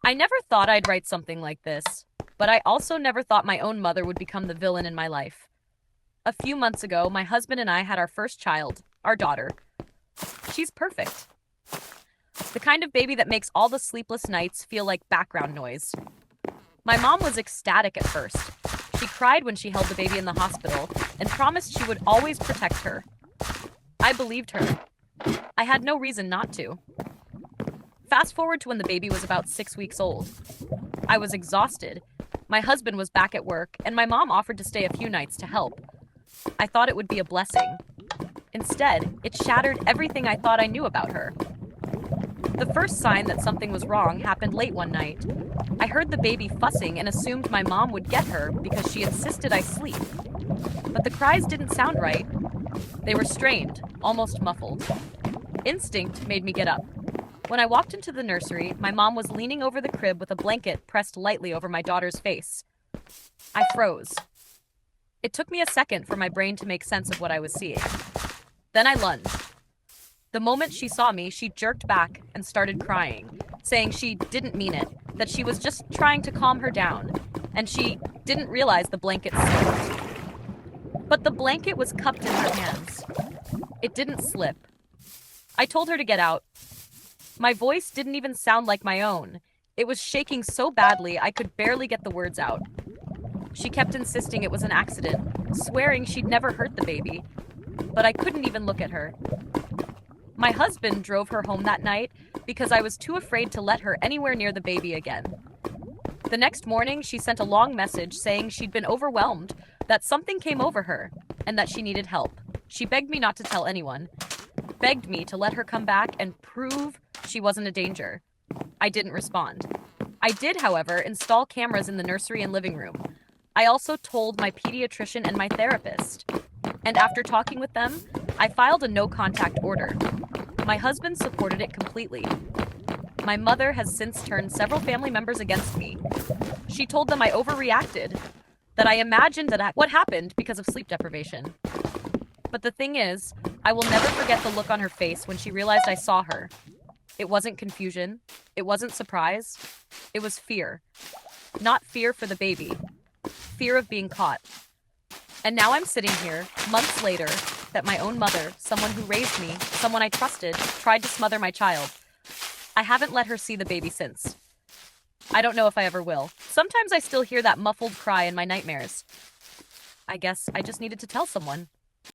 I never thought I'd write something like this, but I also never thought my own mother would become the villain in my life. A few months ago, my husband and I had our first child, our daughter. She's perfect. The kind of baby that makes all the sleepless nights feel like background noise. My mom was ecstatic at first. She cried when she held the baby in the hospital and promised she would always protect her. I believed her. I had no reason not to. Fast forward to when the baby was about 6 weeks old. I was exhausted. My husband was back at work, and my mom offered to stay a few nights to help. I thought it would be a blessing. Instead, it shattered everything I thought I knew about her. The first sign that something was wrong happened late one night. I heard the baby fussing and assumed my mom would get her because she insisted I sleep. But the cries didn't sound right. They were strained, almost muffled. Instinct made me get up. When I walked into the nursery, my mom was leaning over the crib with a blanket pressed lightly over my daughter's face. I froze. It took me a second for my brain to make sense of what I was seeing. Then I lunged. The moment she saw me, she jerked back and started crying, saying she didn't mean it, that she was just trying to calm her down, and she didn't realize the blanket slipped. But the blanket was cupped in her hands. It didn't slip. I told her to get out. My voice didn't even sound like my own. It was shaking so badly I could barely get the words out. She kept insisting it was an accident, swearing she'd never hurt the baby. But I couldn't even look at her. My husband drove her home that night because I was too afraid to let her anywhere near the baby again. The next morning, she sent a long message saying she'd been overwhelmed, that something came over her, and that she needed help. She begged me not to tell anyone, begged me to let her come back and prove she wasn't a danger. I didn't respond. I did, however, install cameras in the nursery and living room. I also told my pediatrician and my therapist. And after talking with them, I filed a no-contact order. My husband supported it completely. My mother has since turned several family members against me. She told them I overreacted, that I imagined what happened because of sleep deprivation. But the thing is, I will never forget the look on her face when she realized I saw her. It wasn't confusion. It wasn't surprise. It was fear. Not fear for the baby. Fear of being caught. And now I'm sitting here, months later, that my own mother, someone who raised me, someone I trusted, tried to smother my child. I haven't let her see the baby since. I don't know if I ever will. Sometimes I still hear that muffled cry in my nightmares. I guess I just needed to tell someone.